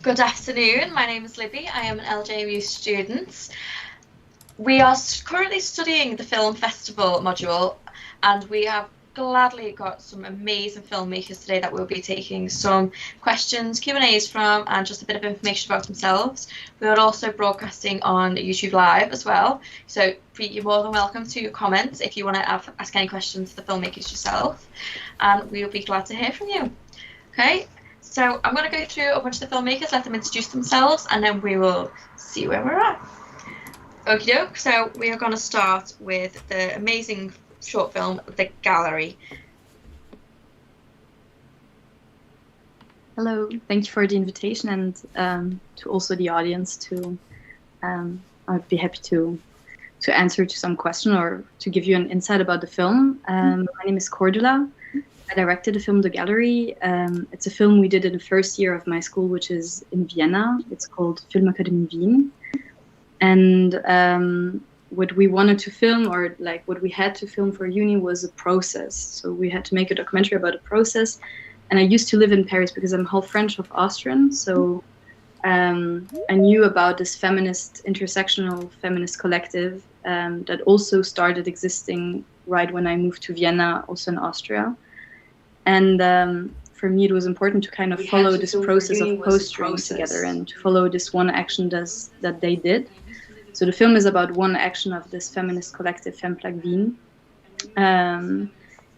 Good afternoon, my name is Libby. I am an LJMU student. We are currently studying the film festival module, and we have gladly got some amazing filmmakers today that we'll be taking some questions, Q&As from, and just a bit of information about themselves. We are also broadcasting on YouTube Live as well, so you're more than welcome to comment if you want to ask any questions to the filmmakers yourself, and we'll be glad to hear from you. Okay, so I'm going to go through a bunch of the filmmakers, let them introduce themselves, and then we will see where we're at. Okie doke, so we are going to start with the amazing short film, The Gallery. Hello, thank you for the invitation, and to also the audience to, I'd be happy to answer to some question or to give you an insight about the film. My name is Cordula. I directed the film The Gallery. It's a film we did in the first year of my school, which is in Vienna. It's called Filmakademie Wien. And what we wanted to film, or like what we had to film for uni, was a process. So we had to make a documentary about a process. And I used to live in Paris because I'm half French, half Austrian. So I knew about this intersectional feminist collective that also started existing right when I moved to Vienna, also in Austria. And for me, it was important to kind of follow this process of posturing together and to follow this one action that they did. So the film is about one action of this feminist collective, Femplag Wien,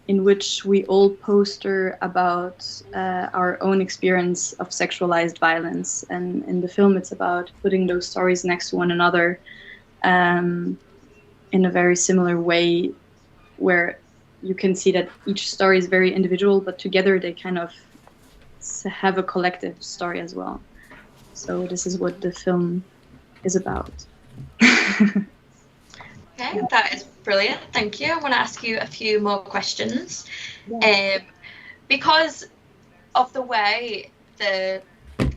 in which we all poster about our own experience of sexualized violence. And in the film, it's about putting those stories next to one another in a very similar way, where you can see that each story is very individual, but together they kind of have a collective story as well. So this is what the film is about. Okay, that is brilliant. Thank you. I want to ask you a few more questions. Because of the way the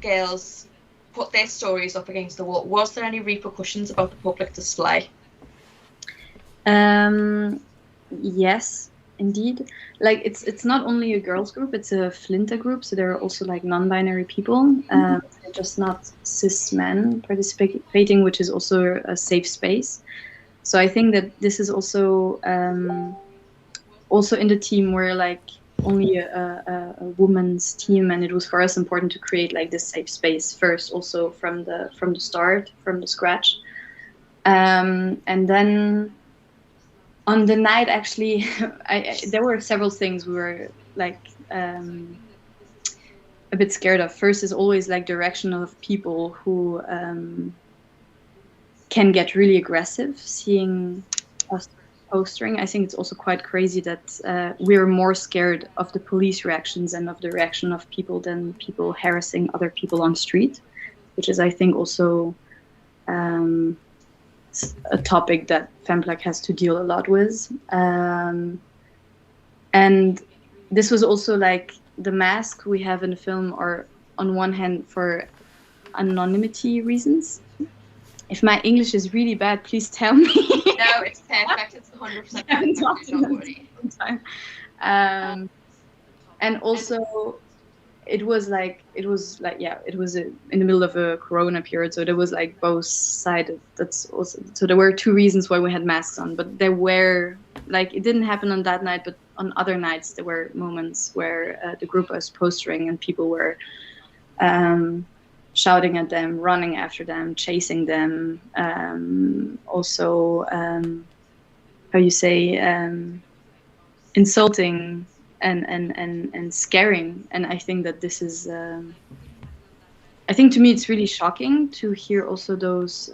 girls put their stories up against the wall, was there any repercussions about the public display? Yes, indeed. Like it's not only a girls group, it's a Flinta group, so there are also like non-binary people, just not cis men participating, which is also a safe space. So I think that this is also in the team where like only a woman's team, and it was for us important to create like this safe space first, also from the start, from the scratch, and then on the night, actually, there were several things we were like a bit scared of. First is always like the reaction of people who can get really aggressive seeing us postering. I think it's also quite crazy that we're more scared of the police reactions and of the reaction of people than people harassing other people on street, which is, I think, also a topic that Femplag has to deal a lot with. And this was also like the mask we have in the film are on one hand for anonymity reasons. If my English is really bad, please tell me. No, it's perfect. It's 100% perfect. Don't worry. And also, it was in the middle of a Corona period, so there was like both sided. That's also, so there were two reasons why we had masks on, but there were like, it didn't happen on that night, but on other nights there were moments where the group was postering and people were shouting at them, running after them, chasing them, also insulting and scaring. And I think that this is I think to me it's really shocking to hear also those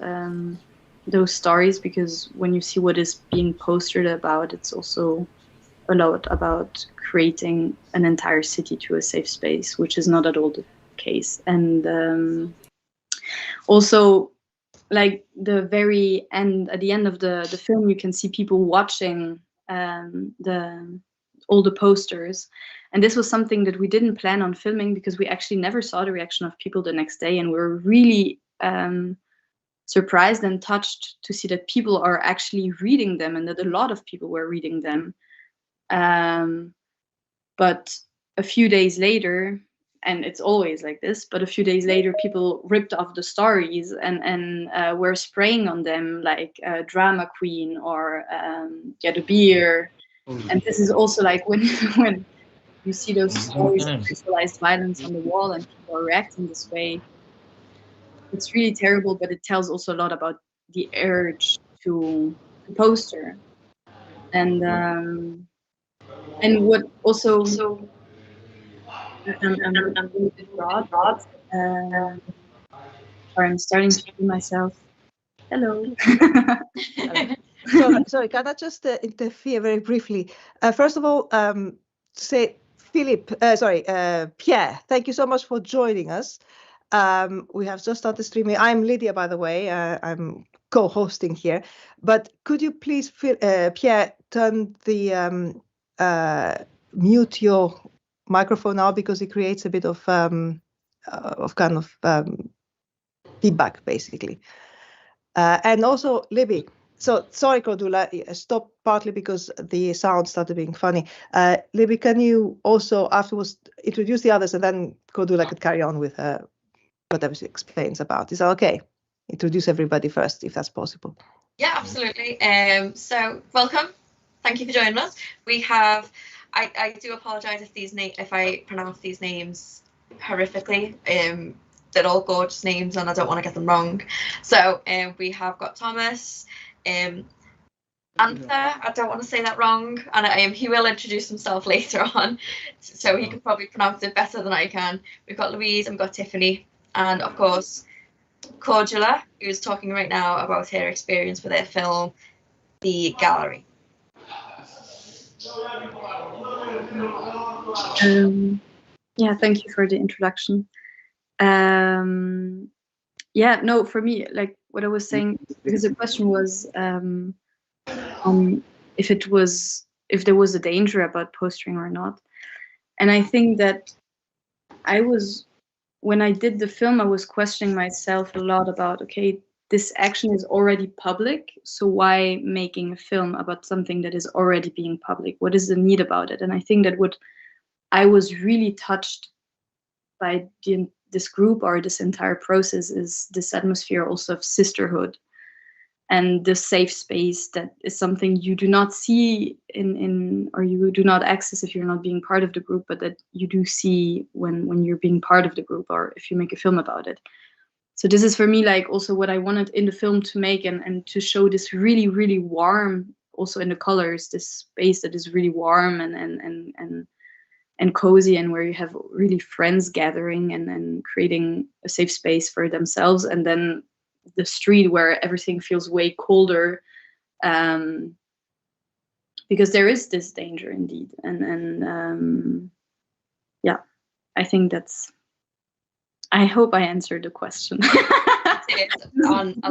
stories, because when you see what is being posted about, it's also a lot about creating an entire city to a safe space, which is not at all the case. And also, like the very end, at the end of the film, you can see people watching all the posters, and this was something that we didn't plan on filming because we actually never saw the reaction of people the next day, and we were really surprised and touched to see that people are actually reading them, and that a lot of people were reading them. But a few days later, and it's always like this, but a few days later people ripped off the stories and were spraying on them like drama queen or get a beer. And this is also like when when you see those stories of sexualized violence on the wall and people are reacting this way, it's really terrible, but it tells also a lot about the urge to poster. And what also I'm a little bit broad. Sorry, I'm starting to do myself. Hello. Sorry, can I just interfere very briefly? First of all, say Pierre, thank you so much for joining us. We have just started streaming. I'm Lydia, by the way. I'm co-hosting here. But could you please, Pierre, turn the mute your microphone now, because it creates a bit of feedback, basically. And also, Libby. So sorry, Cordula, I stopped partly because the sound started being funny. Libby, can you also afterwards introduce the others, and then Cordula could carry on with whatever she explains about. Is that okay? Introduce everybody first, if that's possible. Yeah, absolutely. So welcome. Thank you for joining us. We have, I do apologise if I pronounce these names horrifically. They're all gorgeous names and I don't want to get them wrong. So we have got Thomas, Anther, I don't want to say that wrong, and he will introduce himself later on, so he can probably pronounce it better than I can. We've got Louise and we've got Tiffany, and of course Cordula, who's talking right now about her experience with her film, The Gallery. Yeah, thank you for the introduction. Yeah, no, for me, like what I was saying, because the question was if there was a danger about postering or not. And I think that when I did the film, I was questioning myself a lot about, okay, this action is already public, so why making a film about something that is already being public? What is the need about it? And I think that what I was really touched by this group or this entire process is this atmosphere also of sisterhood and the safe space that is something you do not see in or you do not access if you're not being part of the group, but that you do see when you're being part of the group or if you make a film about it. So this is for me like also what I wanted in the film to make and to show this really, really warm, also in the colors, this space that is really warm and cozy, and where you have really friends gathering and creating a safe space for themselves, and then the street where everything feels way colder, because there is this danger indeed. And yeah, I think I hope I answered the question. I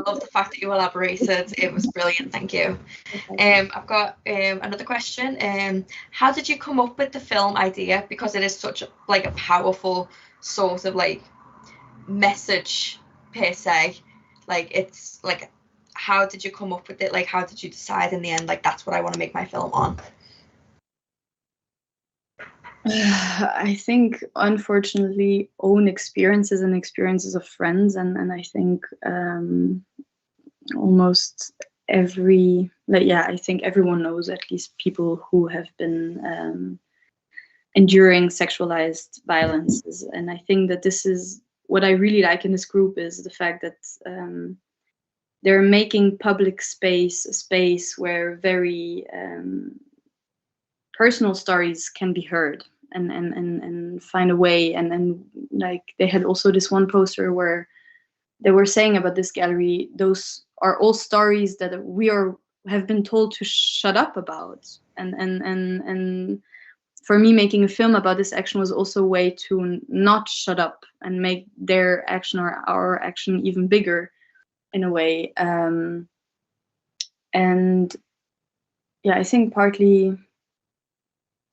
love the fact that you elaborated. It was brilliant, thank you. I've got another question. How did you come up with the film idea? Because it is such a powerful sort of message per se. It's how did you come up with it? How did you decide in the end, that's what I want to make my film on? I think, unfortunately, own experiences and experiences of friends, and I think almost I think everyone knows at least people who have been enduring sexualized violences, and I think that this is what I really like in this group, is the fact that they're making public space a space where very personal stories can be heard and find a way. And then they had also this one poster where they were saying about this gallery, those are all stories that we have been told to shut up about. And for me, making a film about this action was also a way to not shut up and make their action or our action even bigger in a way. And yeah, I think partly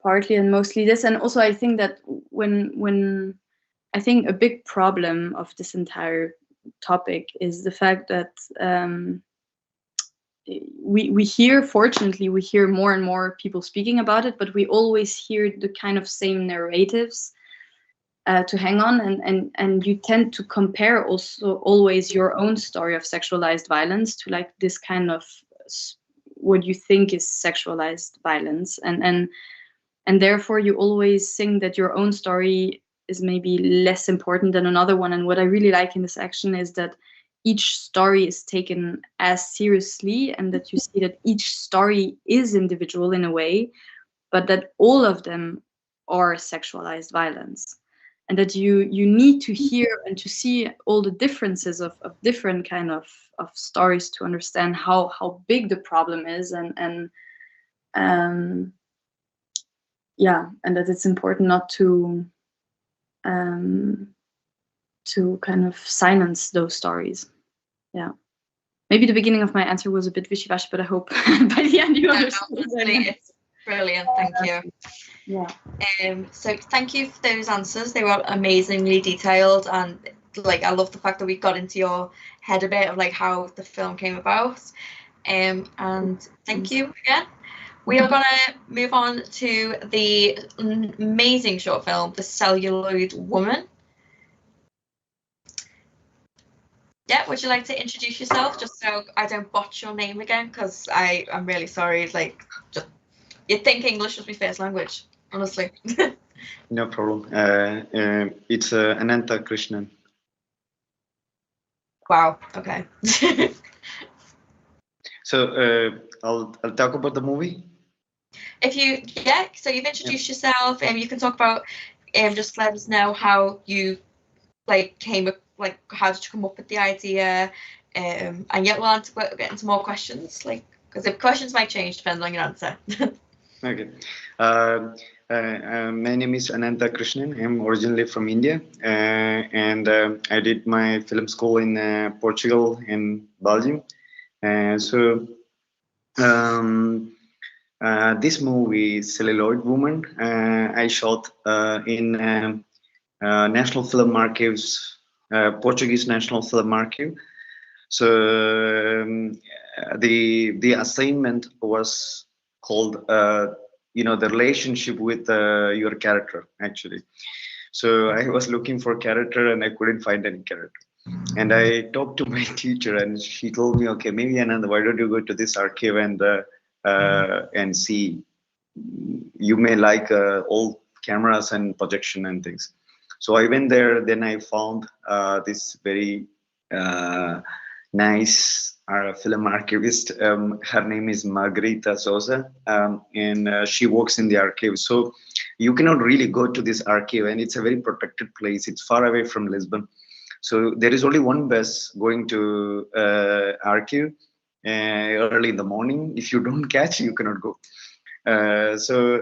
and mostly this. And also I think that when I think a big problem of this entire topic is the fact that fortunately we hear more and more people speaking about it, but we always hear the kind of same narratives to hang on, and you tend to compare also always your own story of sexualized violence to like this kind of what you think is sexualized violence, and therefore you always think that your own story is maybe less important than another one. And what I really like in this action is that each story is taken as seriously, and that you see that each story is individual in a way, but that all of them are sexualized violence, and that you need to hear and to see all the differences of different kind of stories to understand how big the problem is, and yeah, and that it's important not to kind of silence those stories. Yeah. Maybe the beginning of my answer was a bit wishy-washy, but I hope by the end you understood. It's brilliant, thank you. Yeah. So thank you for those answers. They were amazingly detailed, and like I love the fact that we got into your head a bit of like how the film came about. And thank you again. We are going to move on to the amazing short film, The Celluloid Woman. Yeah, would you like to introduce yourself, just so I don't botch your name again, because I'm really sorry. Like, just, you'd think English was my first language, honestly. No problem. It's Ananta Krishnan. Wow. Okay. So I'll talk about the movie. So you've introduced yourself, and you can talk about, just let us know how you like came up, like how did you come up with the idea, and yet we'll get into more questions, like because the questions might change depending on your answer. Okay. My name is Ananta Krishnan. I'm originally from India, and I did my film school in Portugal and Belgium. This movie, Celluloid Woman, I shot in National Film Archives, Portuguese National Film Archive. So the assignment was called, the relationship with your character, actually. So I was looking for character and I couldn't find any character. And I talked to my teacher, and she told me, okay, maybe Anand, why don't you go to this archive and see? You may like old cameras and projection and things. So I went there. Then I found this very nice film archivist. Her name is Margarita Souza, and she works in the archive. So you cannot really go to this archive, and it's a very protected place. It's far away from Lisbon. So there is only one bus going to archive early in the morning. If you don't catch, you cannot go. So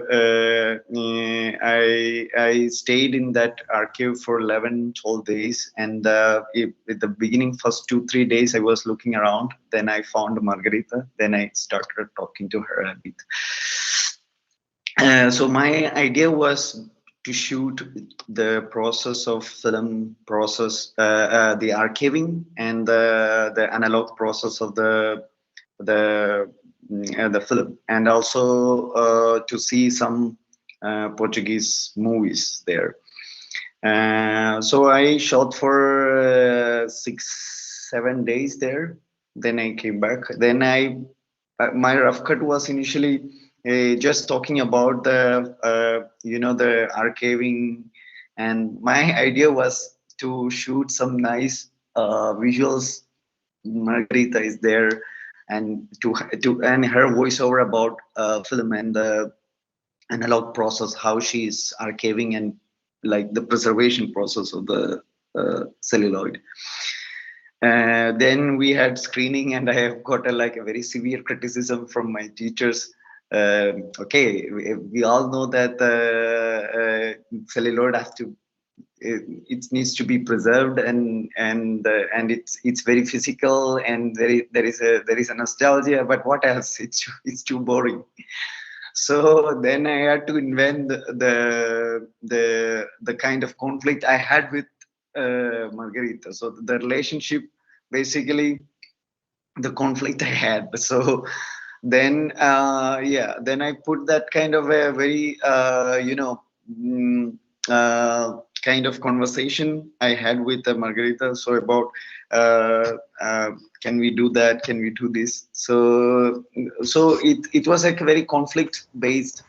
I stayed in that archive for 11, 12 days. And at the beginning, first 2-3 days, I was looking around. Then I found Margarita. Then I started talking to her a bit. So my idea was to shoot the process of film process, the archiving and the analog process of the film, and also to see some Portuguese movies there. So I shot for 6-7 days there. Then I came back. Then my rough cut was initially just talking about the the archiving, and my idea was to shoot some nice visuals. Margarita is there, and and her voiceover about film and the analog process, how she's archiving and like the preservation process of the celluloid. Then we had screening, and I have got a very severe criticism from my teachers. Okay, we all know that celluloid has to, it needs to be preserved, and it's very physical, and there is a nostalgia. But what else? It's too boring. So then I had to invent the kind of conflict I had with Margarita. So the relationship, basically, the conflict I had. So then then I put that kind of a very kind of conversation I had with Margarita. So about can we do that? Can we do this? So it was like a very conflict based.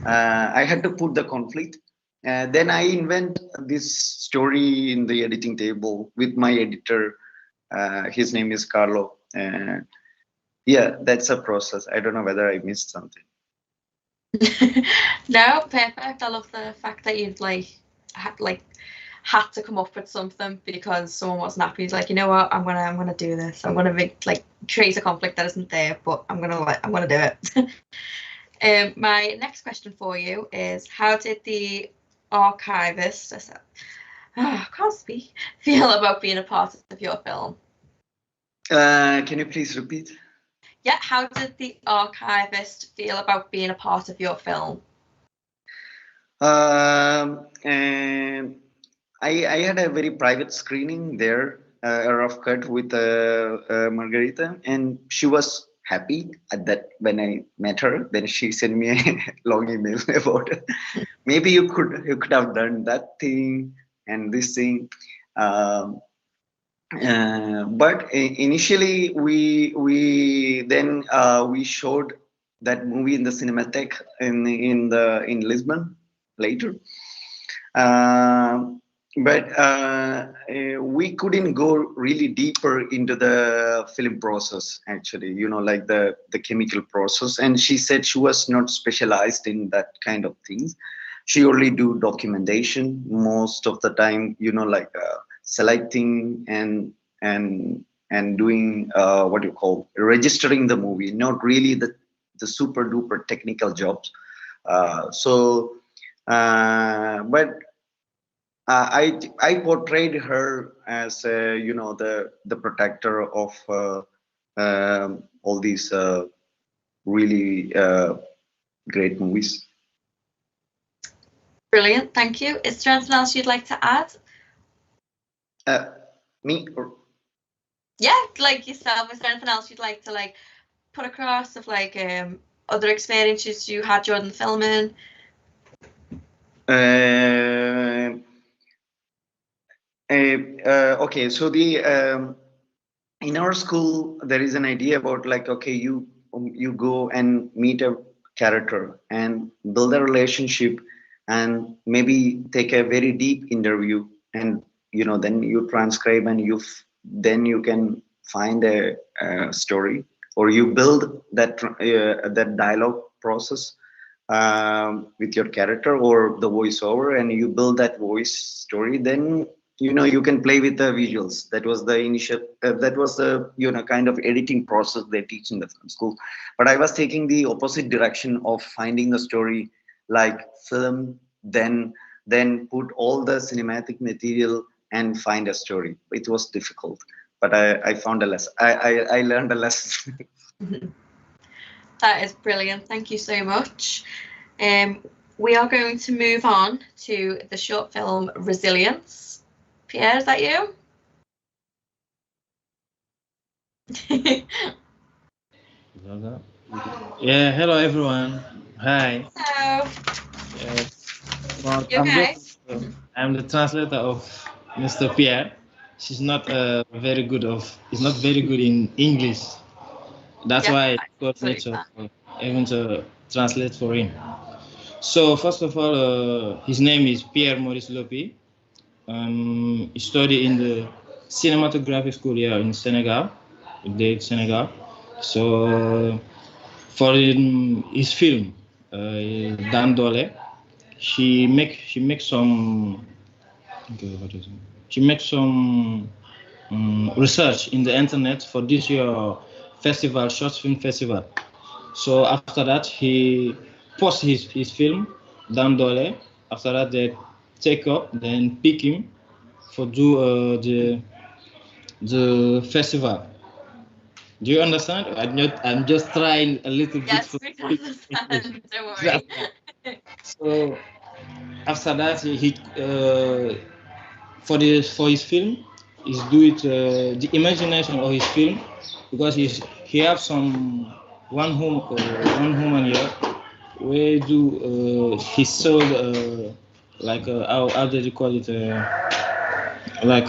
I had to put the conflict. Then I invent this story in the editing table with my editor. His name is Carlo. Yeah, that's a process. I don't know whether I missed something. No, perfect. I love the fact that you'd had to come up with something because someone wasn't happy. He's like, you know what, I'm gonna do this. I'm gonna make create a conflict that isn't there, but I'm gonna do it. My next question for you is, how did the archivist, I can't speak, feel about being a part of your film? Can you please repeat? Yeah, how did the archivist feel about being a part of your film? I had a very private screening there, a rough cut with Margarita, and she was happy at that when I met her. Then she sent me a long email about it. Maybe you could have done that thing and this thing. But initially we showed that movie in the Cinematheque in Lisbon later. But we couldn't go really deeper into the film process, actually, like the chemical process. And she said she was not specialized in that kind of things. She only do documentation most of the time, like selecting and doing what you call registering the movie, not really the super duper technical jobs. But I portrayed her as the protector of all these really great movies. Brilliant, thank you. Is there anything else you'd like to add? Me? Or? Yeah, like yourself. Is there anything else you'd like to put across of other experiences you had during the filming? Okay, so in our school there is an idea about you go and meet a character and build a relationship and maybe take a very deep interview, and then you transcribe and then you can find a story, or you build that dialogue process with your character or the voiceover, and you build that voice story. Then you can play with the visuals. That was the initial that was the kind of editing process they teach in the film school. But I was taking the opposite direction of finding a story like film, then put all the cinematic material and find a story. It was difficult, but I found a lesson. I learned a lesson. That is brilliant. Thank you so much. We are going to move on to the short film Resilience. Pierre, is that you? Yeah, hello everyone. Hi. Hello. Well, You okay? I'm the translator of Mr. Pierre. He's not very good in English. That's why I got me to even to translate for him. So first of all, his name is Pierre Maurice Lopi. He studied in the cinematography school here in Senegal, So for his film, Dan Dole, she makes some research in the internet for this year festival, short film festival. So after that, he posts his film, Dan Dole. After that, they take up, then pick him for do the festival. Do you understand? I'm just trying a little bit. Yes, we can understand. Don't worry. So after that, he for his film, is do it the imagination of his film, because he have some one woman here where he sold like how did you call it? Like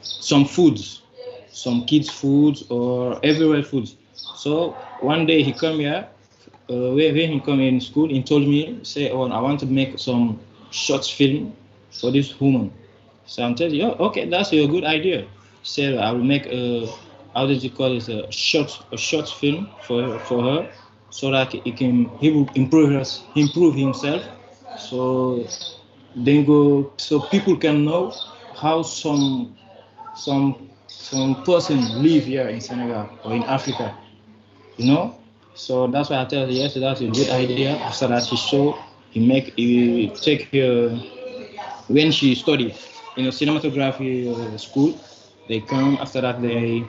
some foods, some kids' foods or everywhere foods. So one day he come here. When he come in school, he told me, say, "Oh, I want to make some short film for this woman." So I'm telling you, oh, okay, that's a good idea. He said, "I will make a, how did you call it, a short film for her, so that he will improve himself. So then go, so people can know how some person live here in Senegal or in Africa, you know." So that's why I tell you, yes, that's a good idea. After that, he take her when she study in a cinematography school. They come after that, they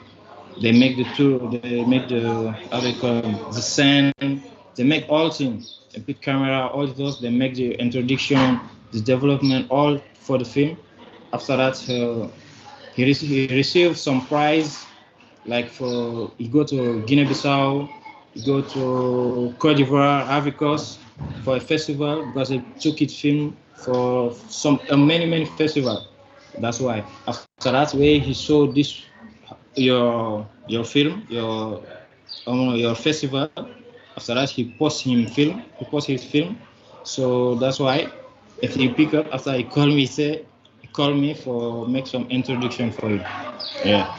make the tour, they make the, how they call them, the scene, they make all things, they put camera, all those, they make the introduction, the development, all for the film. After that, he received some prize, like he go to Guinea-Bissau, he go to Cote d'Ivoire, Ivory Coast for a festival because he took his film for some many festival. That's why. After that way he saw this your film, your festival. After that he post his film. So that's why if he pick up after he call me for make some introduction for you. Yeah.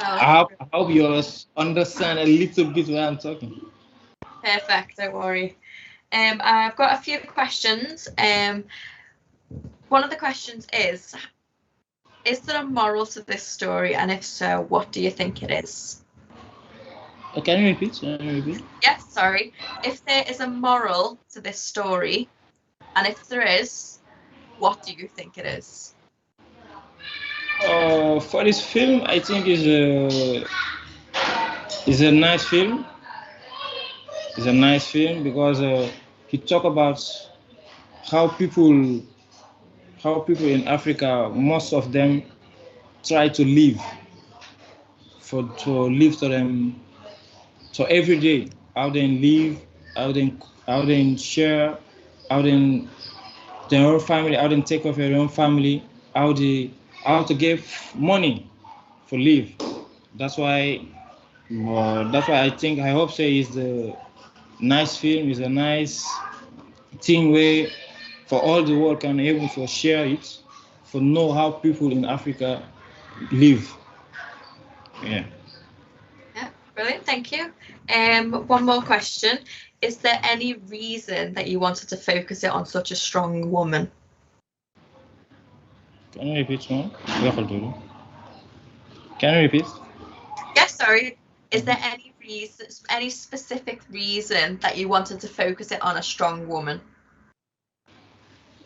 I hope you understand a little bit what I'm talking. Perfect, don't worry. I've got a few questions. One of the questions is there a moral to this story? And if so, what do you think it is? Can you repeat? Yes, sorry. If there is a moral to this story, and if there is, what do you think it is? For this film, I think is a nice film. It's a nice film because he talk about how people in Africa, most of them try to live to them. So every day, how they live, how they share, how they their own family, how they take care of their own family, how to give money for live. That's why I hope say is the nice film, is a nice thing way for all the world can able to share it, for know how people in Africa live. Yeah. Yeah, brilliant, thank you. One more question. Is there any reason that you wanted to focus it on such a strong woman? Can you repeat one? Can you repeat? Yes, sorry. Is there any specific reason that you wanted to focus it on a strong woman?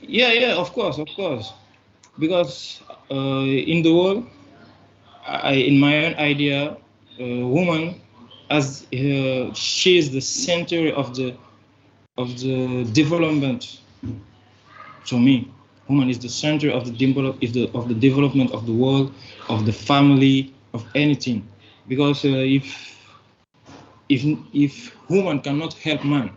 Yeah, of course. Because in the world, in my own idea, woman, as she is the center of the development. To me, woman is the center of the development of the world, of the family, of anything. Because if woman cannot help man,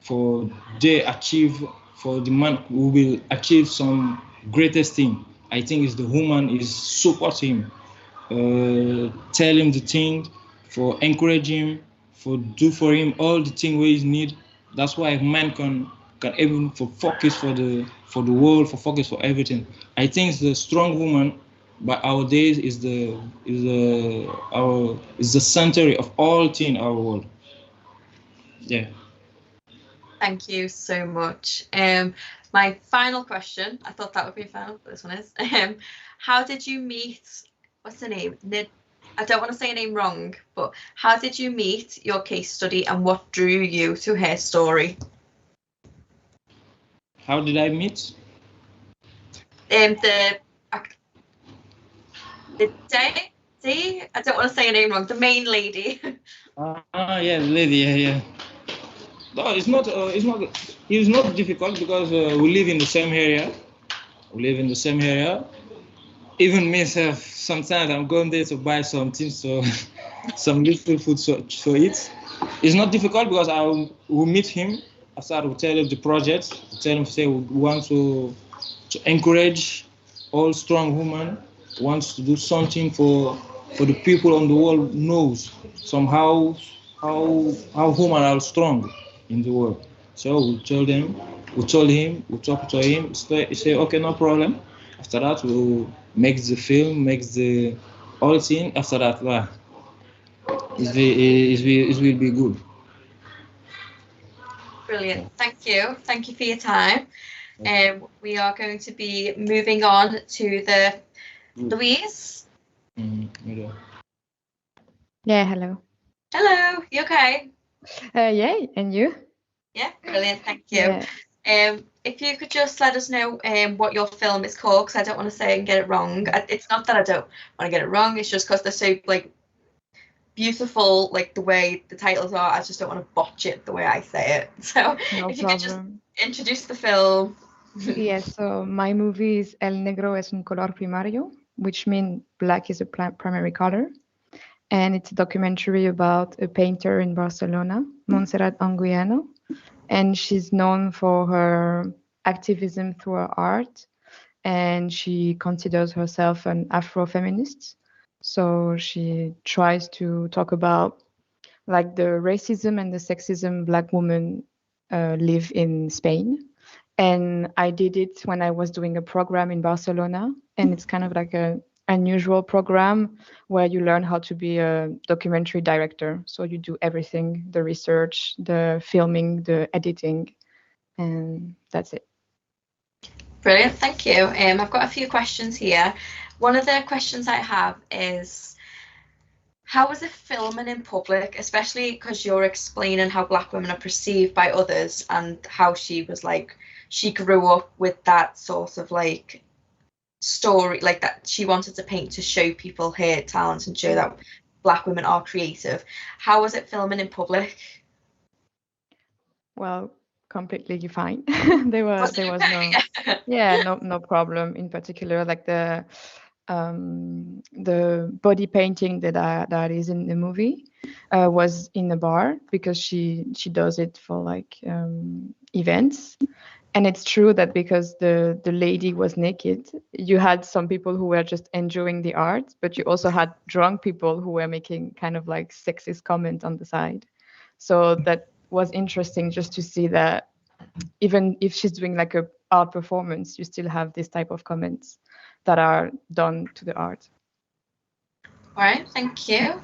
for the man who will achieve some greatest thing, I think is the woman is support him, tell him the thing, for encourage him, for do for him all the thing where he need. That's why man can even for focus for the world, for focus for everything. I think the strong woman by our days is the center of all thing our world. Yeah. Thank you so much. My final question, I thought that would be final, but this one is, how did you meet, what's her name? I don't want to say her name wrong, but how did you meet your case study and what drew you to her story? How did I meet? I don't want to say her name wrong, the main lady. Yeah, the lady, yeah. No, it's not difficult because we live in the same area. Even myself, sometimes I'm going there to buy something, so some little food so eat. It's not difficult because I will meet him after that, we tell them the project. We tell them, say, we want to encourage all strong women, wants to do something for the people on the world knows somehow how women are strong in the world. So we told them, we told him, we talked to him. He say okay, no problem. After that, we'll make the film, make the all thing. After that, well, it will be good. Brilliant. Thank you. Thank you for your time. We are going to be moving on to the Louise. Yeah, hello. Hello, you okay? Yeah, and you? Yeah, brilliant. Thank you. Yeah. If you could just let us know what your film is called, because I don't want to say and get it wrong. It's not that I don't want to get it wrong. It's just because they're so like beautiful, like the way the titles are. I just don't want to botch it the way I say it. So if you could just introduce the film. Yes, so my movie is El Negro es un color primario, which means black is a primary color. And it's a documentary about a painter in Barcelona, Montserrat Anguiano. And she's known for her activism through her art. And she considers herself an Afro-feminist. So she tries to talk about like the racism and the sexism Black women live in Spain. And I did it when I was doing a program in Barcelona. And it's kind of like an unusual program where you learn how to be a documentary director. So you do everything, the research, the filming, the editing, and that's it. Brilliant, thank you. I've got a few questions here. One of the questions I have is, how was it filming in public, especially because you're explaining how Black women are perceived by others and how she was like, she grew up with that sort of like story, like that she wanted to paint to show people her talent and show that Black women are creative. How was it filming in public? Well, completely fine. there was no problem in particular. Like the body painting that is in the movie was in a bar because she does it for like events. And it's true that because the lady was naked, you had some people who were just enjoying the art, but you also had drunk people who were making kind of like sexist comment on the side. So that was interesting just to see that even if she's doing like a art performance, you still have this type of comments that are done to the art. All right, thank you.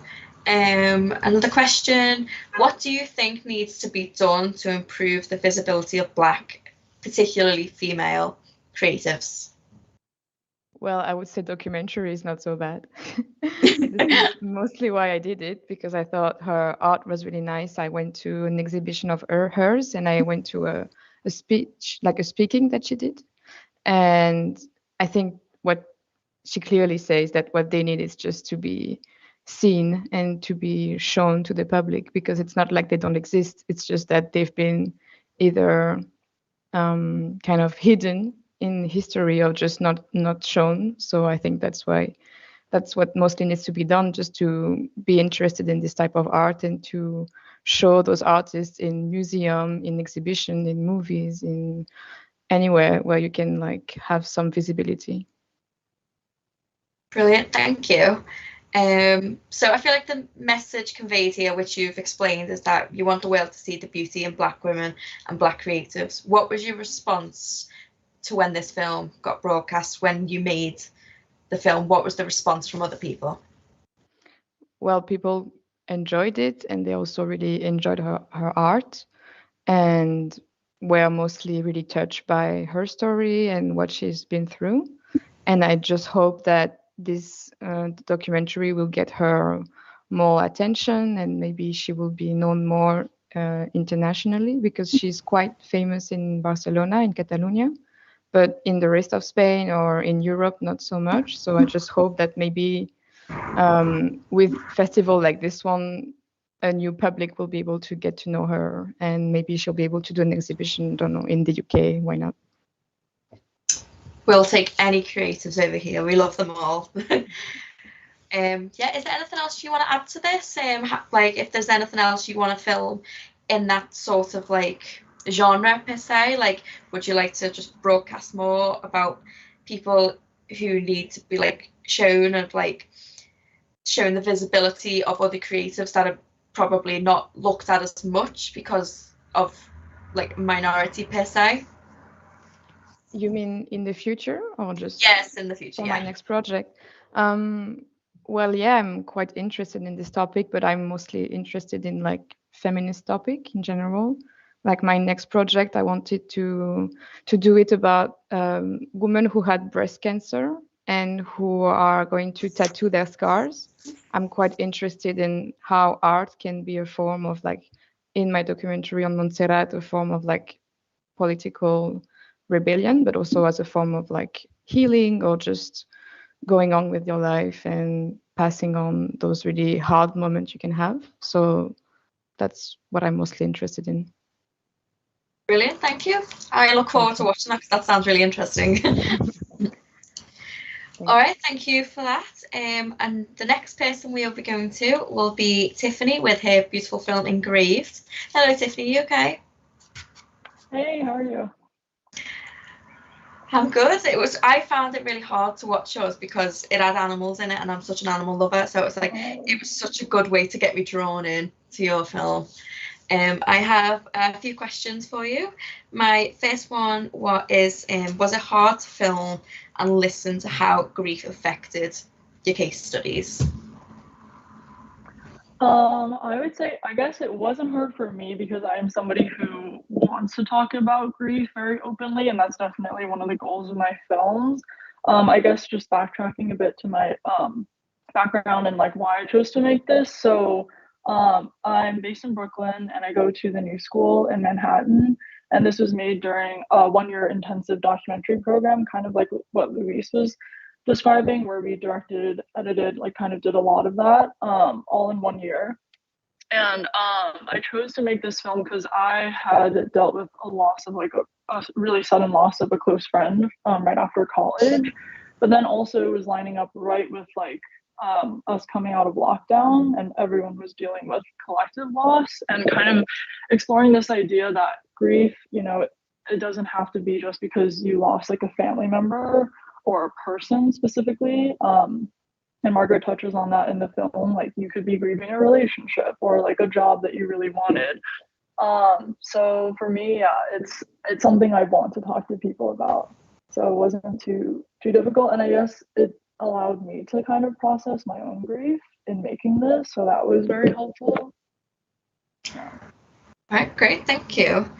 Another question, what do you think needs to be done to improve the visibility of Black, particularly female creatives? Well, I would say documentary is not so bad. This is mostly why I did it, because I thought her art was really nice. I went to an exhibition of hers, and I went to a speech, like a speaking that she did. And I think what she clearly says that what they need is just to be seen and to be shown to the public, because it's not like they don't exist. It's just that they've been either kind of hidden in history or just not shown. So I think that's what mostly needs to be done, just to be interested in this type of art and to show those artists in museum, in exhibition, in movies, in anywhere where you can like have some visibility. Brilliant, thank you. So I feel like the message conveyed here, which you've explained, is that you want the world to see the beauty in Black women and Black creatives. What was your response to when this film got broadcast, when you made the film? What was the response from other people? Well, people enjoyed it, and they also really enjoyed her art, and were mostly really touched by her story and what she's been through. And I just hope that this documentary will get her more attention, and maybe she will be known more internationally, because she's quite famous in Barcelona, in Catalonia, but in the rest of Spain or in Europe, not so much. So I just hope that maybe with festival like this one, a new public will be able to get to know her, and maybe she'll be able to do an exhibition, don't know, in the UK, why not? We'll take any creatives over here. We love them all. Yeah, is there anything else you want to add to this? Like, if there's anything else you want to film in that sort of like genre per se? Like, would you like to just broadcast more about people who need to be like shown and like shown the visibility of other creatives that are probably not looked at as much because of like minority per se? You mean in the future or just Yes, in the future, for yeah. my next project? Well, yeah, I'm quite interested in this topic, but I'm mostly interested in like feminist topic in general. Like my next project, I wanted to do it about women who had breast cancer and who are going to tattoo their scars. I'm quite interested in how art can be a form of like, in my documentary on Montserrat, a form of like political rebellion, but also as a form of like healing or just going on with your life and passing on those really hard moments you can have. So that's what I'm mostly interested in. Brilliant, thank you. I look forward to watching that because that sounds really interesting. All right, thank you for that. And the next person we'll be going to will be Tiffany with her beautiful film Engraved. Hello, Tiffany, you okay? Hey, how are you? I'm good. I found it really hard to watch yours because it had animals in it, and I'm such an animal lover. So it was such a good way to get me drawn in to your film. I have a few questions for you. My first one was it hard to film and listen to how grief affected your case studies? I would say, I guess it wasn't hard for me because I'm somebody who wants to talk about grief very openly, and that's definitely one of the goals of my films. I guess just backtracking a bit to my background and like why I chose to make this. So I'm based in Brooklyn and I go to the New School in Manhattan. And this was made during a 1-year intensive documentary program, kind of like what Luis was describing, where we directed, edited, like kind of did a lot of that all in 1 year. And I chose to make this film because I had dealt with a loss of like a really sudden loss of a close friend right after college. But then also it was lining up right with like us coming out of lockdown and everyone was dealing with collective loss and kind of exploring this idea that grief, you know, it doesn't have to be just because you lost like a family member or a person specifically. And Margaret touches on that in the film, like you could be grieving a relationship or like a job that you really wanted. So for me, yeah, it's something I want to talk to people about. So it wasn't too difficult, and I guess it allowed me to kind of process my own grief in making this. So that was very helpful. Yeah. All right, great, thank you.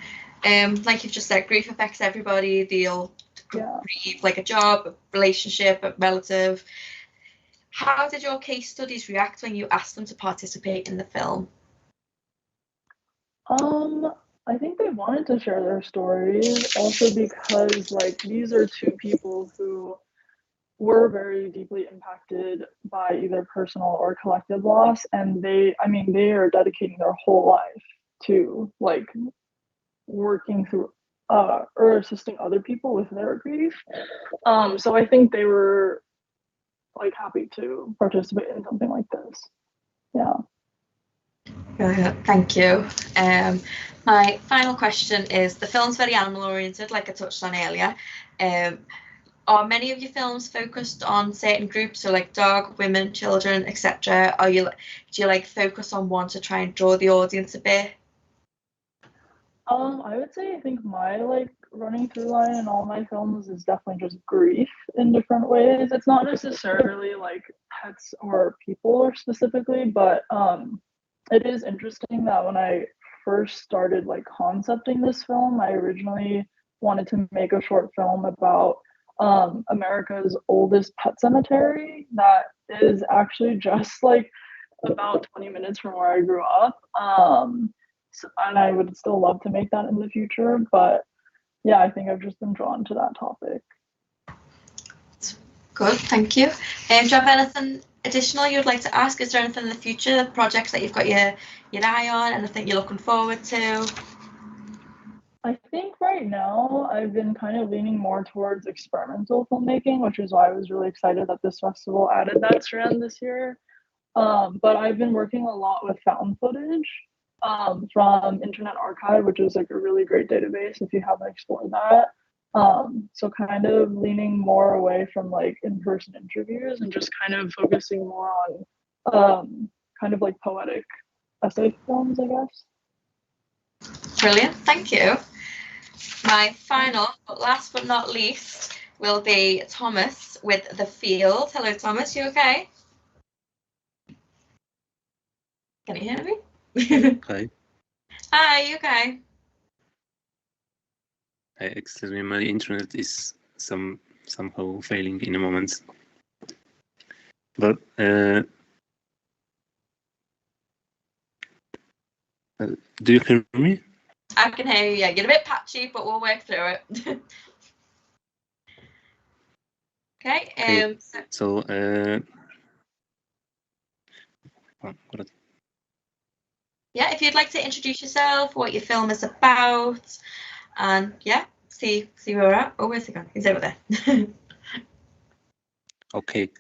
Like you've just said, grief affects everybody. They'll grieve like a job, a relationship, a relative. How did your case studies react when you asked them to participate in the film? I think they wanted to share their stories also because like these are two people who were very deeply impacted by either personal or collective loss, and they are dedicating their whole life to like working through or assisting other people with their grief. So I think they were like happy to participate in something like this. Yeah. Thank you. My final question is, the film's very animal oriented, like I touched on earlier. Are many of your films focused on certain groups, so like dog, women, children, etc.? Do you like focus on one to try and draw the audience a bit? I would say I think my like running through line in all my films is definitely just grief in different ways. It's not necessarily like pets or people or specifically, but it is interesting that when I first started like concepting this film, I originally wanted to make a short film about America's oldest pet cemetery that is actually just like about 20 minutes from where I grew up. And I would still love to make that in the future, but yeah, I think I've just been drawn to that topic. Good, thank you. Do you have anything additional you'd like to ask? Is there anything in the future, projects that you've got your eye on, anything you're looking forward to? I think right now I've been kind of leaning more towards experimental filmmaking, which is why I was really excited that this festival added that strand this year. But I've been working a lot with found footage. from Internet Archive, which is like a really great database if you haven't explored that. So kind of leaning more away from like in-person interviews and just kind of focusing more on kind of like poetic essay films, I guess. Brilliant, thank you. My final, but last but not least, will be Thomas with The Field. Hello, Thomas, you okay? Can you hear me? Hi. Hi, you okay? Excuse me, my internet is somehow failing in a moment. But do you hear me? I can hear you, yeah. You're a bit patchy, but we'll work through it. Okay, so yeah, if you'd like to introduce yourself, what your film is about, and yeah, see where we're at. Oh, where's he gone? He's over there. Okay,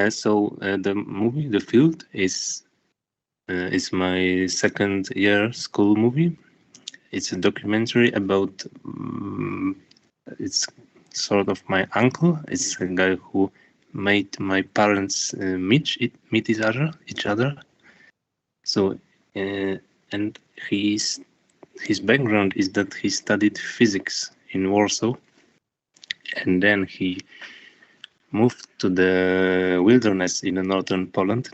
so the movie The Field is my second year school movie. It's a documentary about it's sort of my uncle. It's a guy who made my parents meet each other. So and his background is that he studied physics in Warsaw, and then he moved to the wilderness in northern Poland,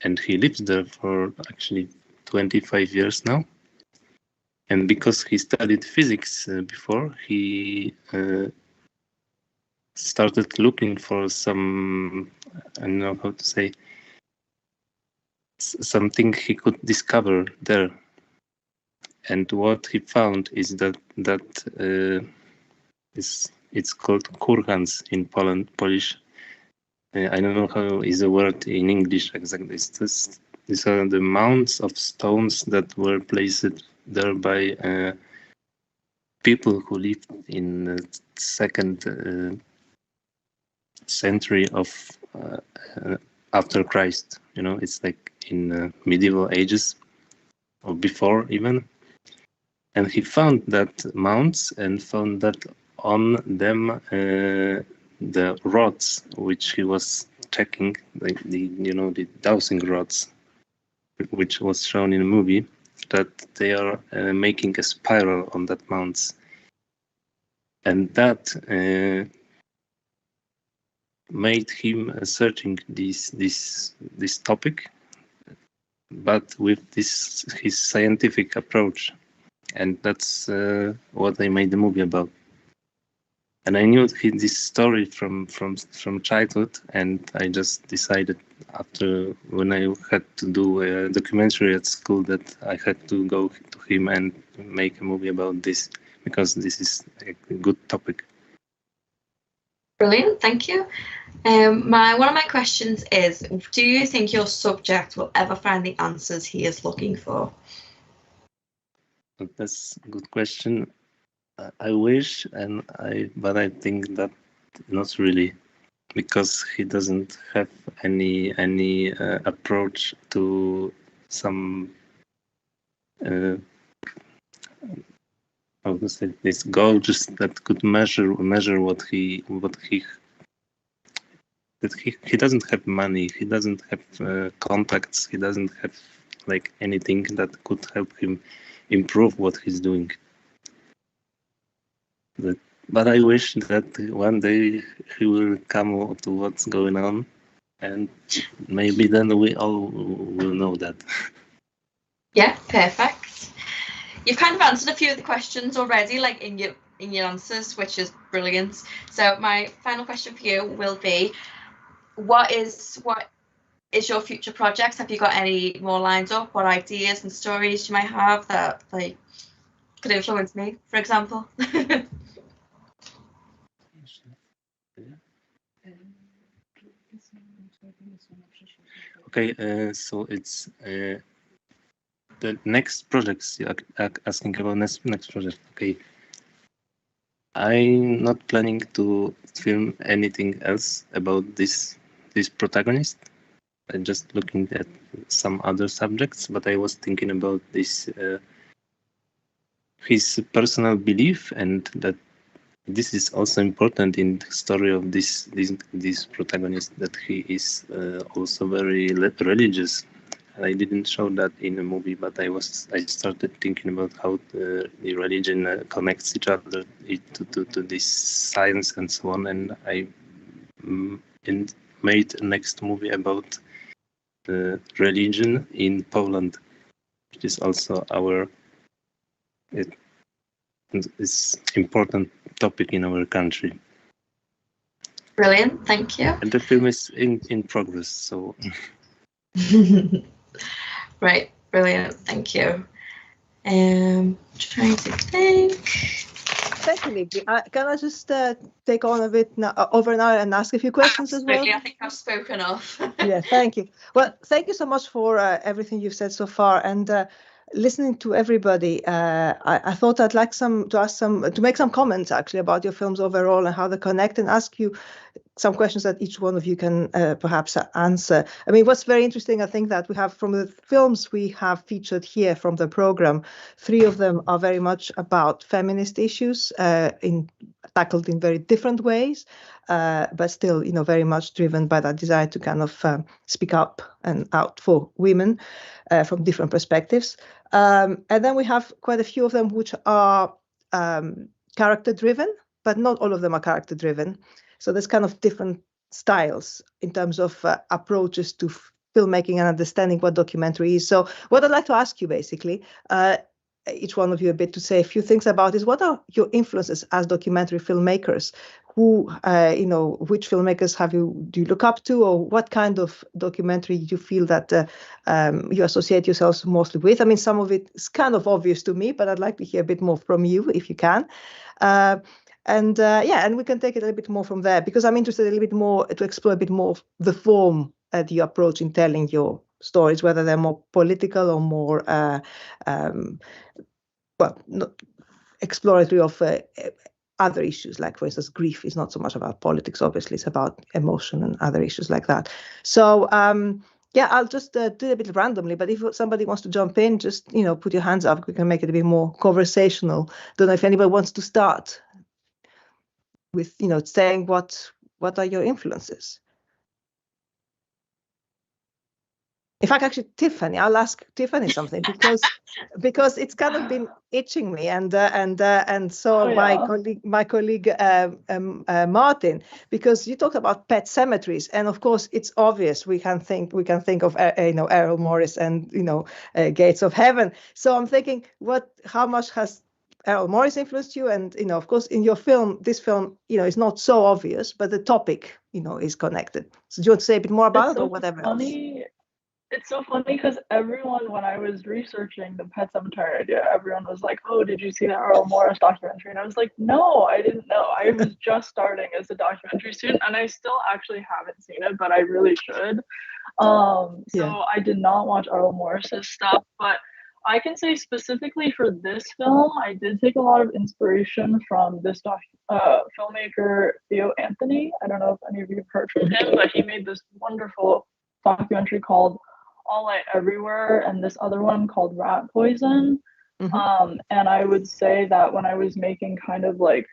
and he lives there for actually 25 years now. And because he studied physics before, he started looking for some, I don't know how to say, something he could discover there. And what he found is that it's called kurgans in Polish. I don't know how is the word in English exactly. These are the mounds of stones that were placed there by people who lived in the second century of after Christ. You know, it's like in medieval ages or before even. And he found that mounds and found that on them the rods which he was checking, like the dowsing rods, which was shown in the movie, that they are making a spiral on that mounts, and that made him searching this topic, but with his scientific approach, and that's what I made the movie about. And I knew this story from childhood, and I just decided after when I had to do a documentary at school that I had to go to him and make a movie about this, because this is a good topic. Brilliant, thank you. One of my questions is, do you think your subject will ever find the answers he is looking for? That's a good question. I wish, but I think that not really, because he doesn't have any approach to some how to say this gauges that could measure what he doesn't have money, he doesn't have contacts, he doesn't have like anything that could help him improve what he's doing. But I wish that one day he will come to what's going on, and maybe then we all will know that. Yeah, perfect. You've kind of answered a few of the questions already, like in your answers, which is brilliant. So my final question for you will be, what is your future projects? Have you got any more lined up? What ideas and stories you might have that like could influence me, for example? Okay, so it's the next projects you're asking about. Next project. Okay, I'm not planning to film anything else about this protagonist. just looking at some other subjects, but I was thinking about this his personal belief, and that this is also important in the story of this protagonist, that he is also very religious. I didn't show that in the movie, but I started thinking about how the religion connects each other to this science and so on, and I made a next movie about religion in Poland, which is also it's important topic in our country. Brilliant, thank you. And the film is in progress, so. Right, brilliant, thank you. Trying to think. Thank you, Libby. Can I just take on a bit now, over now and ask a few questions as well? Absolutely, I think I've spoken off. Yeah, thank you. Well, thank you so much for everything you've said so far. And listening to everybody, I thought I'd like to make some comments actually about your films overall and how they connect, and ask you some questions that each one of you can perhaps answer. I mean, what's very interesting, I think, that we have from the films we have featured here from the program, 3 of them are very much about feminist issues, tackled in very different ways, but still, very much driven by that desire to kind of speak up and out for women from different perspectives. And then we have quite a few of them which are character-driven, but not all of them are character-driven. So there's kind of different styles in terms of approaches to filmmaking and understanding what documentary is. So what I'd like to ask you, basically, each one of you a bit to say a few things about is, what are your influences as documentary filmmakers? Who, which filmmakers do you look up to, or what kind of documentary do you feel that you associate yourselves mostly with? I mean, some of it is kind of obvious to me, but I'd like to hear a bit more from you if you can. And we can take it a little bit more from there, because I'm interested a little bit more to explore a bit more of the form that you approach in telling your stories, whether they're more political or more, exploratory of other issues, like, for instance, grief is not so much about politics, obviously, it's about emotion and other issues like that. So, I'll just do it a bit randomly, but if somebody wants to jump in, just, put your hands up. We can make it a bit more conversational. Don't know if anybody wants to start with, saying what are your influences? In fact, actually, Tiffany, I'll ask Tiffany something because it's kind of been itching me, and so my colleague Martin, because you talked about pet cemeteries, and of course it's obvious we can think of Errol Morris and Gates of Heaven. So I'm thinking, how much has Errol Morris influenced you? And of course, in your film, this film, is not so obvious, but the topic, is connected. So do you want to say a bit more about it, or whatever else? It's so funny because everyone, when I was researching the Pet Cemetery idea, everyone was like, "Oh, did you see the Errol Morris documentary?" And I was like, "No, I didn't know. I was just starting as a documentary student, and I still actually haven't seen it, but I really should." So I did not watch Errol Morris's stuff, but I can say specifically for this film, I did take a lot of inspiration from this filmmaker, Theo Anthony. I don't know if any of you have heard from him, but he made this wonderful documentary called All Light Everywhere, and this other one called Rat Poison. Mm-hmm. And I would say that when I was making kind of like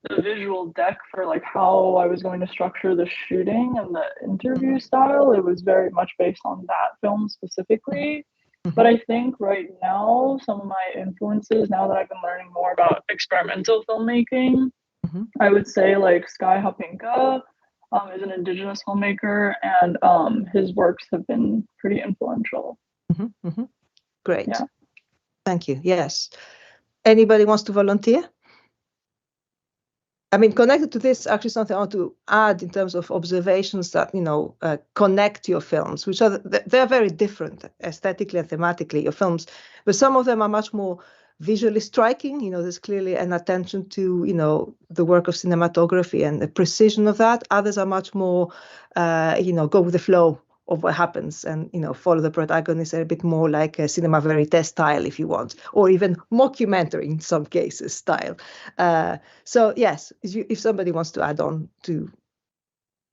the visual deck for like how I was going to structure the shooting and the interview style, it was very much based on that film specifically. Mm-hmm. But I think right now, some of my influences, now that I've been learning more about experimental filmmaking, mm-hmm. I would say like Sky Hapinka is an indigenous filmmaker, and his works have been pretty influential. Mm-hmm, mm-hmm. Great. Yeah. Thank you. Yes. Anybody wants to volunteer? I mean, connected to this, actually something I want to add in terms of observations that, connect your films, which are, they're very different aesthetically and thematically, your films, but some of them are much more visually striking. There's clearly an attention to, the work of cinematography and the precision of that. Others are much more, go with the flow of what happens and, follow the protagonist a bit more like a cinema verite style, if you want, or even mockumentary in some cases style. So yes, if somebody wants to add on to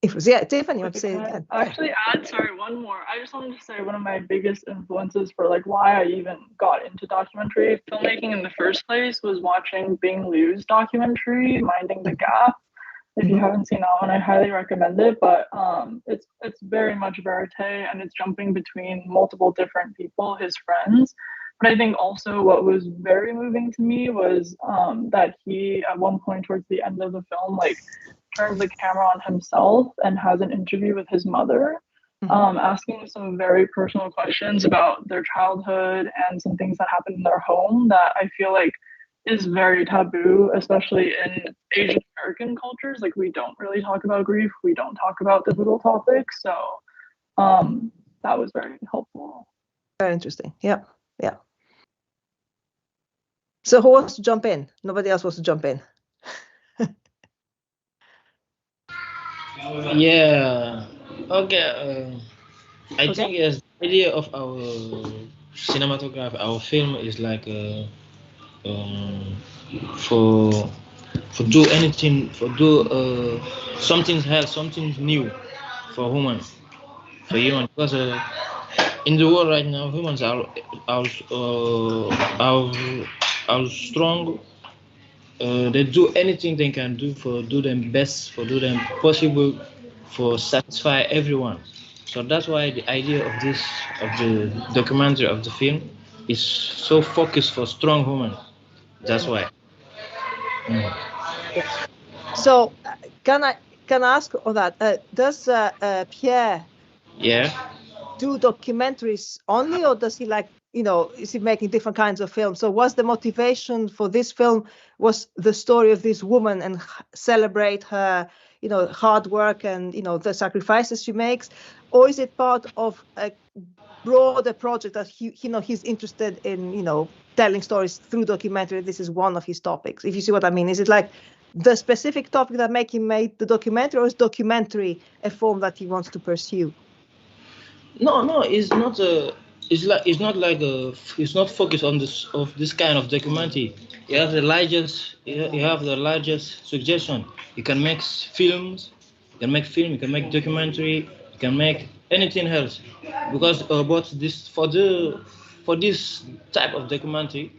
Yeah, Tiffany, you want to say it again? Actually, sorry, one more. I just wanted to say one of my biggest influences for like why I even got into documentary filmmaking in the first place was watching Bing Liu's documentary, Minding the Gap. If you haven't seen that one, I highly recommend it. But it's very much verite, and it's jumping between multiple different people, his friends. But I think also what was very moving to me was that he, at one point towards the end of the film, like turns the camera on himself and has an interview with his mother, asking some very personal questions about their childhood and some things that happened in their home that I feel like is very taboo, especially in Asian American cultures. Like, we don't really talk about grief, we don't talk about difficult topics. So that was very helpful. Very interesting. Yeah. So who wants to jump in? Nobody else wants to jump in. Yeah. Okay. I think yes, the idea of our cinematography, our film is like for do anything, for do something else, something new for human, because in the world right now, humans are strong. They do anything they can do for do them best, for do them possible, for satisfy everyone. So that's why the idea of the documentary, of the film, is so focused for strong women. That's why. So can I ask on that? Does Pierre do documentaries only, or does he is he making different kinds of films? So was the motivation for this film was the story of this woman and celebrate her, hard work and, the sacrifices she makes, or is it part of a broader project that he's interested in, telling stories through documentary? This is one of his topics, if you see what I mean. Is it like the specific topic that make him make the documentary, or is documentary a form that he wants to pursue? No, it's not it's not focused on this kind of documentary. You have the largest suggestion. You can make films, you can make documentary, you can make anything else. Because but this for this type of documentary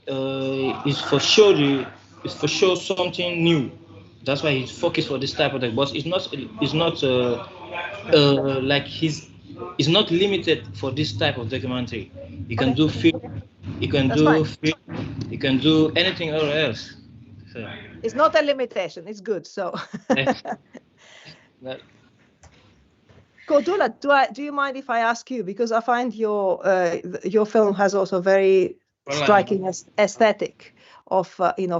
is for sure something new. That's why he's focused for this type of thing. But it's not like it's not limited for this type of documentary. You can do film, you can do anything else. So. It's not a limitation. It's good. So. Cordula, do you mind if I ask you, because I find your film has also very striking aesthetic of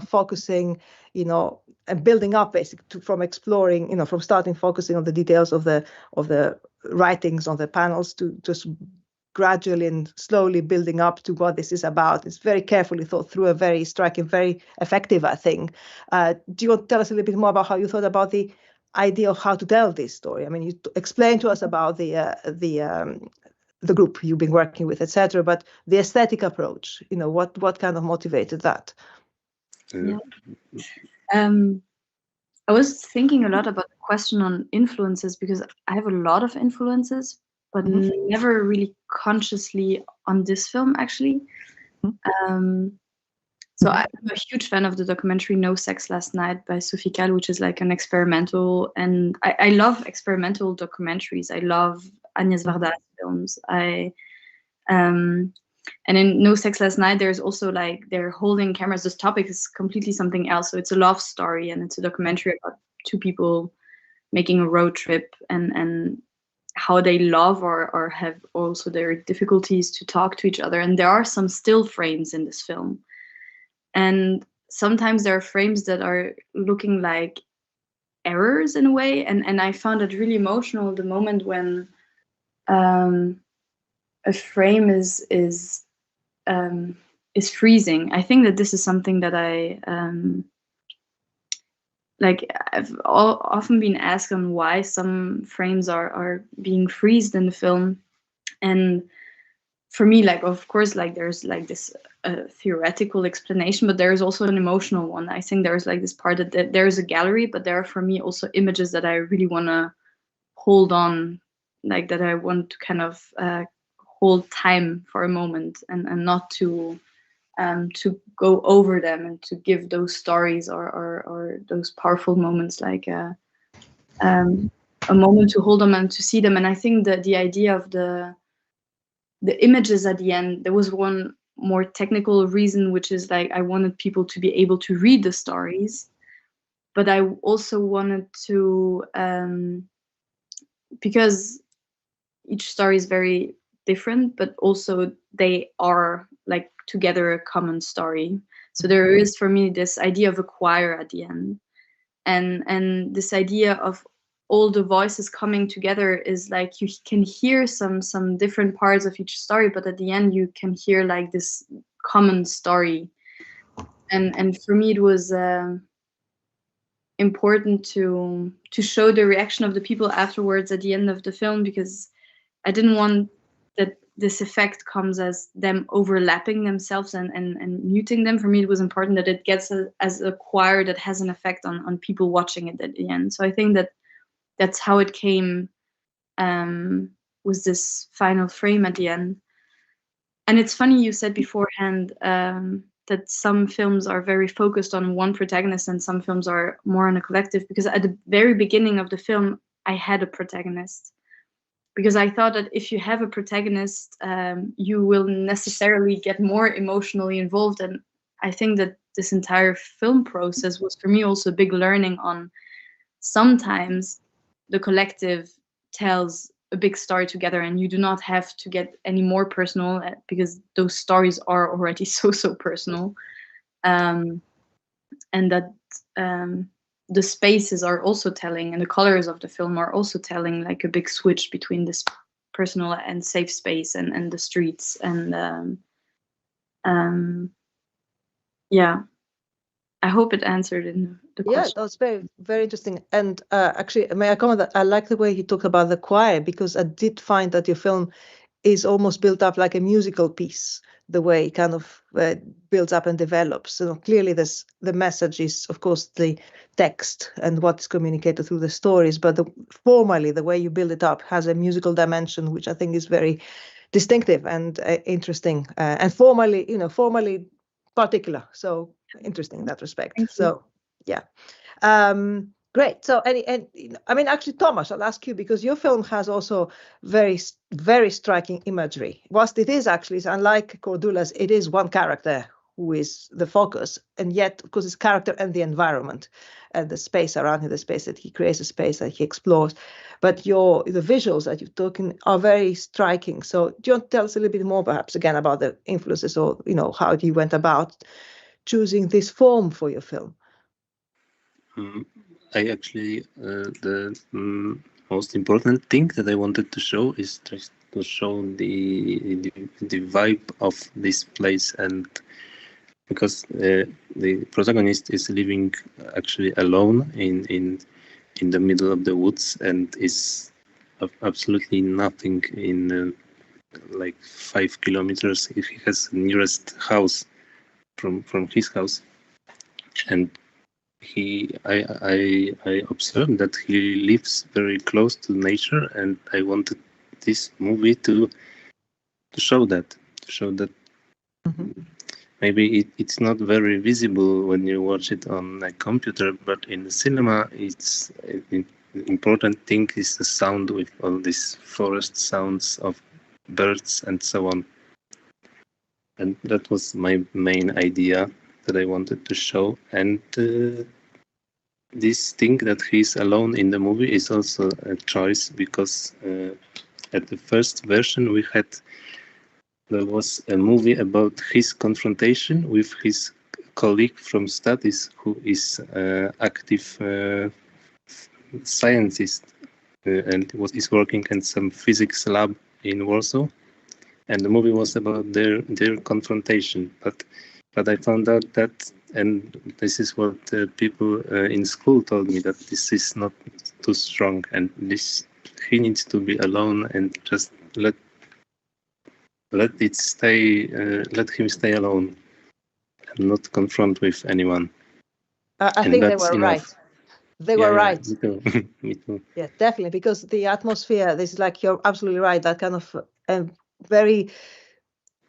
focusing, and building up basically from exploring, from starting focusing on the details of the writings on the panels to just gradually and slowly building up to what this is about. It's very carefully thought through, a very striking, very effective, I think. Do you want to tell us a little bit more about how you thought about the idea of how to tell this story? I mean, you explained to us about the group you've been working with, etc., but the aesthetic approach, what kind of motivated that? Yeah. I was thinking a lot about the question on influences, because I have a lot of influences, but never really consciously on this film, actually. So I'm a huge fan of the documentary No Sex Last Night by Sophie Calle, which is like an experimental, and I love experimental documentaries. I love Agnès Varda's films. And in No Sex Last Night, there's also like they're holding cameras. This topic is completely something else. So it's a love story, and it's a documentary about two people making a road trip and how they love or have also their difficulties to talk to each other. And there are some still frames in this film. And sometimes there are frames that are looking like errors in a way. And I found it really emotional the moment when a frame is freezing. I think that this is something that I've often been asked on why some frames are being freezed in the film. And for me, like, of course, like there's like this theoretical explanation, but there's also an emotional one. I think there's like this part that there's a gallery, but there are for me also images that I really want to hold on, like that I want to kind of hold time for a moment and not to go over them and to give those stories or those powerful moments like a moment to hold them and to see them. And I think that the idea of the images at the end, there was one more technical reason, which is like I wanted people to be able to read the stories, but I also wanted to because each story is very different, but also they are like together a common story. So there is for me this idea of a choir at the end, and this idea of all the voices coming together is like you can hear some different parts of each story, but at the end you can hear like this common story. And for me it was important to show the reaction of the people afterwards at the end of the film, because I didn't want that this effect comes as them overlapping themselves and muting them. For me, it was important that it gets as a choir that has an effect on people watching it at the end. So I think that's how it came with this final frame at the end. And it's funny you said beforehand that some films are very focused on one protagonist and some films are more on a collective, because at the very beginning of the film, I had a protagonist. Because I thought that if you have a protagonist, you will necessarily get more emotionally involved. And I think that this entire film process was for me also a big learning on sometimes the collective tells a big story together and you do not have to get any more personal because those stories are already so personal. And that the spaces are also telling, and the colors of the film are also telling, like a big switch between this personal and safe space and the streets. And yeah, I hope it answered in the question. Yeah, that was very interesting. And actually, may I comment that I like the way you talk about the choir, because I did find that your film is almost built up like a musical piece, the way it kind of builds up and develops. So clearly the message is, of course, the text and what's communicated through the stories, but formally, the way you build it up has a musical dimension, which I think is very distinctive and interesting, and formally particular. So interesting in that respect. So, yeah. Great. So, and I mean, actually, Thomas, I'll ask you, because your film has also very, very striking imagery. Whilst it is actually, unlike Cordula's, it is one character who is the focus, and yet, of course, it's character and the environment and the space around him, the space that he creates, a space that he explores. But the visuals that you're talking are very striking. So, do you want to tell us a little bit more, perhaps, again, about the influences, or how you went about choosing this form for your film? I actually, the most important thing that I wanted to show is just to show the vibe of this place, and because the protagonist is living actually alone in the middle of the woods and is absolutely nothing in like 5 kilometers. If he has the nearest house from his house, and I observed that he lives very close to nature, and I wanted this movie to show that. Maybe it's not very visible when you watch it on a computer, but in the cinema, it's the important thing is the sound, with all these forest sounds of birds and so on. And that was my main idea that I wanted to show. And this thing that he's alone in the movie is also a choice, because at the first version there was a movie about his confrontation with his colleague from studies, who is active scientist and is working in some physics lab in Warsaw, and the movie was about their confrontation. But I found out that, and this is what people in school told me, that this is not too strong, and he needs to be alone and just let him stay alone and not confront with anyone. I think they were enough. right. They were right. Me too. Me too. Yeah, definitely, because the atmosphere, this is like, you're absolutely right, that kind of very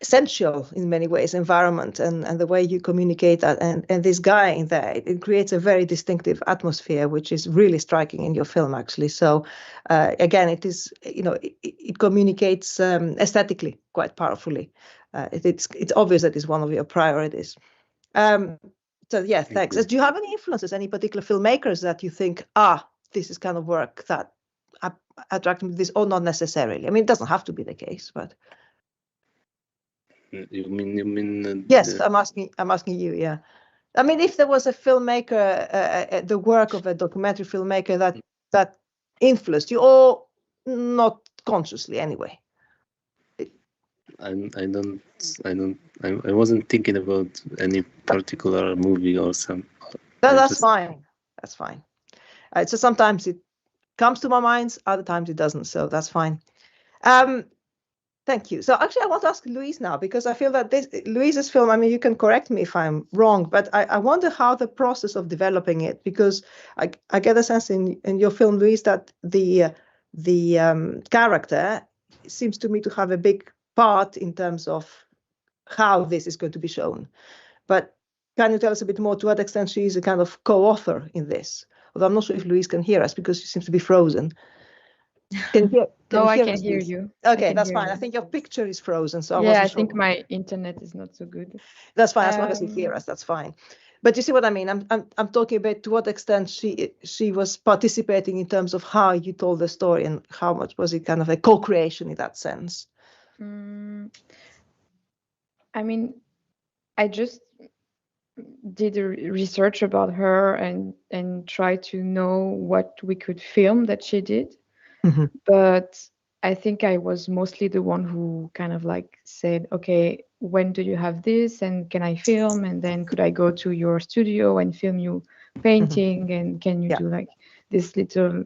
sensual in many ways environment, and the way you communicate that, and this guy in there, it creates a very distinctive atmosphere, which is really striking in your film, actually. So again, it is, it communicates aesthetically quite powerfully. It's obvious that it's one of your priorities. So yeah, thanks. Do you have any influences, any particular filmmakers that you think, this is kind of work that attracted me to this, or not necessarily? I mean, it doesn't have to be the case, but. You mean? Yes, I'm asking you. Yeah, I mean, if there was a filmmaker, the work of a documentary filmmaker that influenced you, or not consciously anyway. I wasn't thinking about any particular movie or some. That's fine. That's fine. So sometimes it comes to my mind, other times it doesn't. So that's fine. Thank you. So actually, I want to ask Louise now, because I feel that Louise's film, I mean, you can correct me if I'm wrong, but I wonder how the process of developing it, because I get a sense in your film, Louise, that the character seems to me to have a big part in terms of how this is going to be shown. But can you tell us a bit more to what extent she is a kind of co-author in this? Although I'm not sure if Louise can hear us, because she seems to be frozen. I can hear you. Okay, that's fine. I think your picture is frozen, so I think my internet is not so good. That's fine, as long as you hear us, that's fine. But you see what I mean? I'm talking about to what extent she was participating in terms of how you told the story, and how much was it kind of a co-creation in that sense? I mean, I just did a research about her and try to know what we could film that she did. Mm-hmm. But I think I was mostly the one who kind of like said, okay, when do you have this, and can I film, and then could I go to your studio and film you painting, and can you do like this little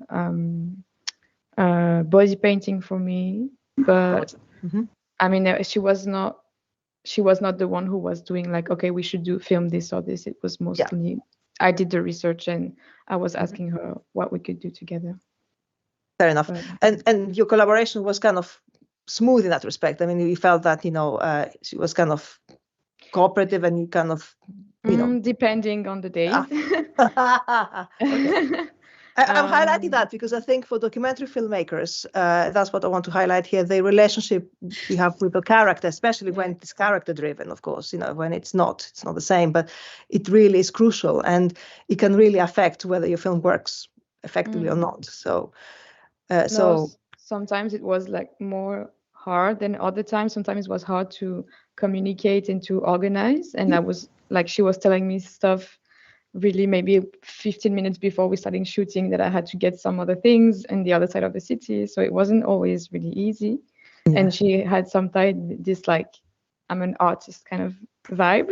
body painting for me? But I mean, she was not the one who was doing like, okay, we should film this or this. It was mostly I did the research, and I was asking her what we could do together. Fair enough. And your collaboration was kind of smooth in that respect. I mean, you felt that, she was kind of cooperative, and you kind of, depending on the day. I'm highlighting that because I think for documentary filmmakers, that's what I want to highlight here, the relationship you have with the character, especially when it's character driven, of course, when it's not the same, but it really is crucial, and it can really affect whether your film works effectively or not. So sometimes it was like more hard than other times. Sometimes it was hard to communicate and to organize. And I was like, she was telling me stuff really maybe 15 minutes before we started shooting that I had to get some other things in the other side of the city. So it wasn't always really easy. Yeah. And she had sometimes this like, I'm an artist kind of vibe,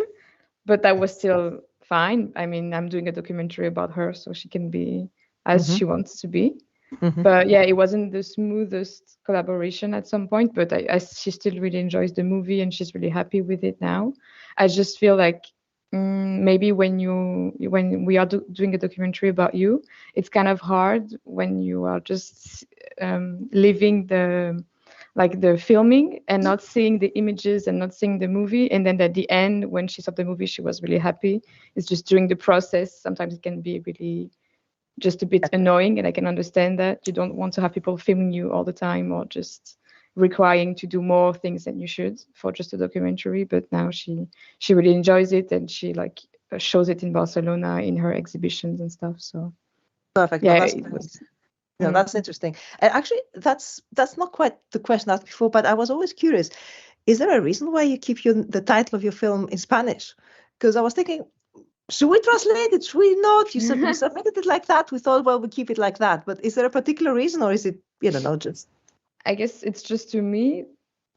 but that was still fine. I mean, I'm doing a documentary about her, so she can be as she wants to be. But yeah, it wasn't the smoothest collaboration at some point, but she still really enjoys the movie, and she's really happy with it now. I just feel like maybe when we are doing a documentary about you, it's kind of hard when you are just living the filming and not seeing the images and not seeing the movie. And then at the end, when she saw the movie, she was really happy. It's just during the process, sometimes it can be really just a bit annoying, and I can understand that. You don't want to have people filming you all the time, or just requiring to do more things than you should for just a documentary. But now she really enjoys it, and she like shows it in Barcelona in her exhibitions and stuff. So perfect. Yeah, that's interesting. And actually, that's not quite the question asked before, but I was always curious. Is there a reason why you keep the title of your film in Spanish? Because I was thinking, should we translate it? Should we not? You submitted it like that. We thought, well, we keep it like that. But is there a particular reason, or is it, just? I guess it's just to me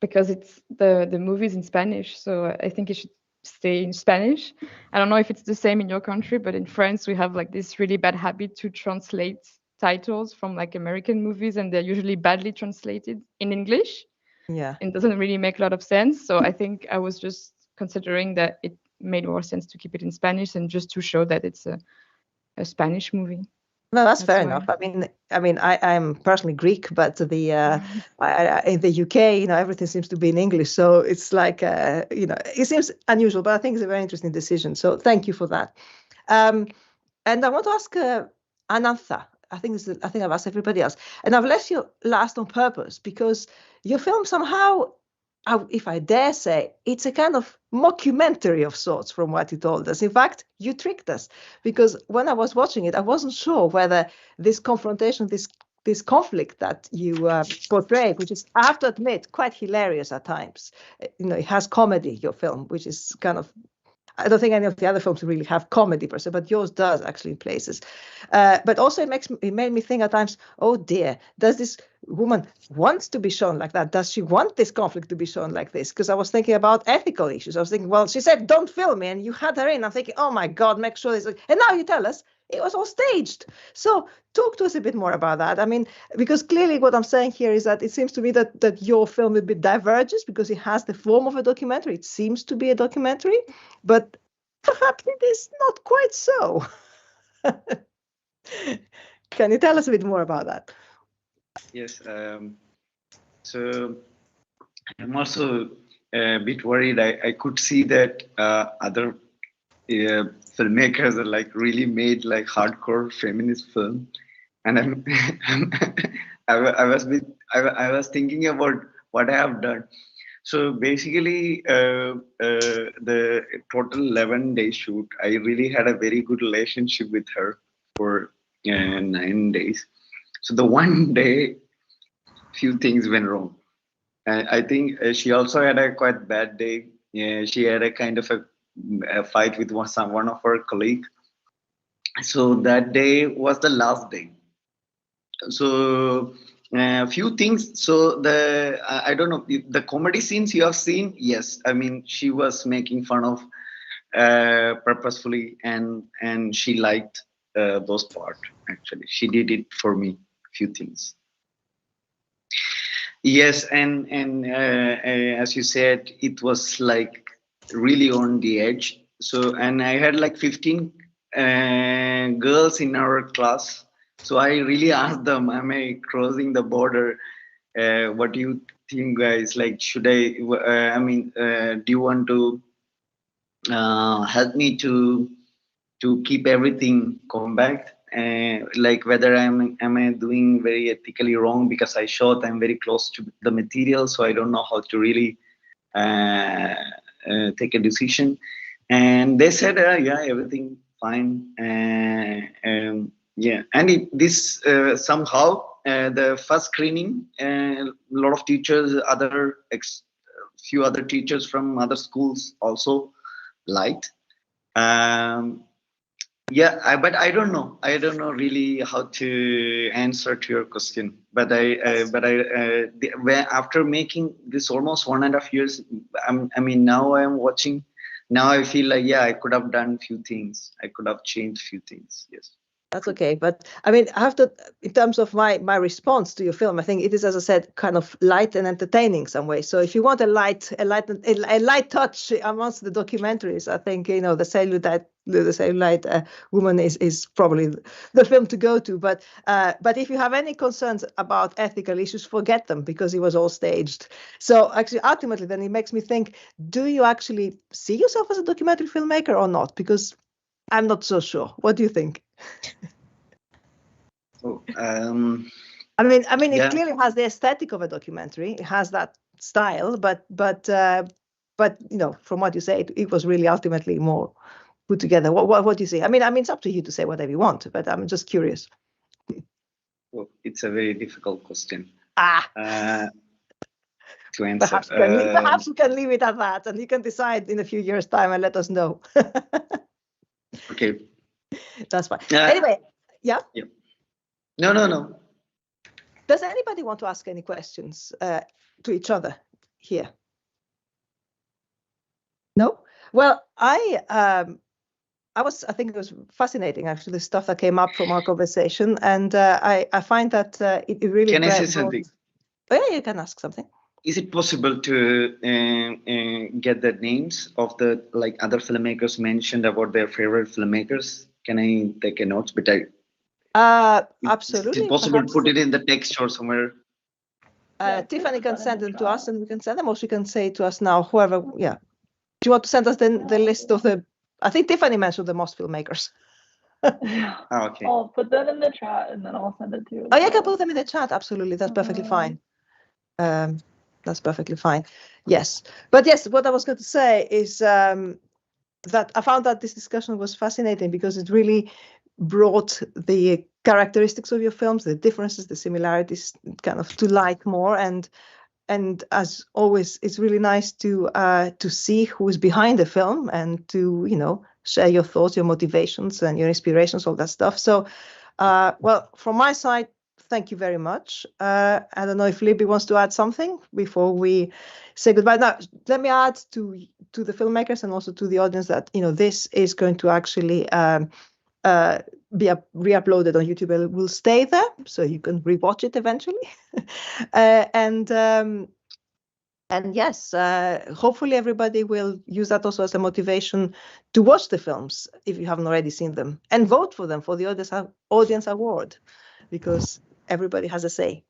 because it's the movie's in Spanish, so I think it should stay in Spanish. I don't know if it's the same in your country, but in France we have like this really bad habit to translate titles from like American movies, and they're usually badly translated in English. Yeah, it doesn't really make a lot of sense. So I think I was just considering that it made more sense to keep it in Spanish, and just to show that it's a Spanish movie. No, that's fair why. enough. I'm personally Greek, but in the UK, everything seems to be in English, so it's like, it seems unusual, but I think it's a very interesting decision. So thank you for that. And I want to ask Anantha. I think I've asked everybody else, and I've left you last on purpose because your film somehow, if I dare say, it's a kind of mockumentary of sorts from what you told us. In fact, you tricked us, because when I was watching it, I wasn't sure whether this confrontation, this conflict that you portrayed, which is, I have to admit, quite hilarious at times. It has comedy, your film, which is kind of, I don't think any of the other films really have comedy per se, but yours does actually in places. But also it made me think at times, oh dear, does this woman want to be shown like that? Does she want this conflict to be shown like this? Because I was thinking about ethical issues. I was thinking, well, she said, don't film me, and you had her in. I'm thinking, oh my God, make sure this. And now you tell us it was all staged. So talk to us a bit more about that. I mean, because clearly what I'm saying here is that it seems to me that your film a bit diverges because it has the form of a documentary. It seems to be a documentary, but perhaps it is not quite so. Can you tell us a bit more about that? Yes. So I'm also a bit worried. I could see that other filmmakers are like really made like hardcore feminist film, and I was thinking about what I have done. So basically, the total 11-day shoot, I really had a very good relationship with her for 9 days. So the one day, few things went wrong. I think she also had a quite bad day. Yeah, she had a kind of a fight with one of her colleagues. So that day was the last day. So a few things. So I don't know, the comedy scenes you have seen. Yes, I mean she was making fun of purposefully, and she liked those parts. Actually, she did it for me. Few things. Yes, and as you said, it was like really on the edge. So, and I had like 15 girls in our class. So I really asked them, "Am I crossing the border? What do you think, guys? Like, should I? Do you want to help me to keep everything compact? Like whether am I doing very ethically wrong because I shot, I'm very close to the material, so I don't know how to really take a decision." And they said, yeah, everything fine. Yeah, and this somehow the first screening, a lot of teachers, few other teachers from other schools also liked. Yeah, but I don't know. I don't know really how to answer to your question. But after making this almost 1.5 years, now I'm watching. Now I feel like, yeah, I could have done few things. I could have changed few things. Yes. That's okay, but I mean, I have to, in terms of my response to your film, I think it is, as I said, kind of light and entertaining some way. So if you want a light touch amongst the documentaries, I think the cellulite woman is probably the film to go to. But if you have any concerns about ethical issues, forget them, because it was all staged. So actually, ultimately, then it makes me think: do you actually see yourself as a documentary filmmaker or not? Because I'm not so sure. What do you think? I mean, yeah. It clearly has the aesthetic of a documentary. It has that style, but from what you say, it was really ultimately more put together. What do you say? I mean, it's up to you to say whatever you want, but I'm just curious. Well, it's a very difficult question to Perhaps answer. we can leave it at that, and you can decide in a few years' time and let us know. Okay, that's fine. Anyway, yeah. No. Does anybody want to ask any questions to each other here? No? Well, I think it was fascinating, actually, the stuff that came up from our conversation, and I find that it really. Can I say something? Oh, yeah, you can ask something. Is it possible to get the names of the other filmmakers mentioned about their favorite filmmakers? Can I take a note? But Absolutely. Is it possible to put it in the text or somewhere? Tiffany can send them to us and we can send them, or she can say to us now, whoever, yeah. Do you want to send us then the list of the, I think Tiffany mentioned the most filmmakers. Yeah. Oh, okay. I'll put that in the chat and then I'll send it to you. Oh, yeah, I can put them in the chat. Absolutely. That's perfectly fine. That's perfectly fine. Yes. But yes, what I was going to say is that I found that this discussion was fascinating because it really brought the characteristics of your films, the differences, the similarities kind of to light more. And as always, it's really nice to see who is behind the film and to, you know, share your thoughts, your motivations and your inspirations, all that stuff. So, well, from my side, thank you very much. I don't know if Libby wants to add something before we say goodbye. Now, let me add to the filmmakers and also to the audience that, you know, this is going to actually be re-uploaded on YouTube. It will stay there, so you can rewatch it eventually. And yes, hopefully everybody will use that also as a motivation to watch the films if you haven't already seen them, and vote for them for the audience award, because everybody has a say.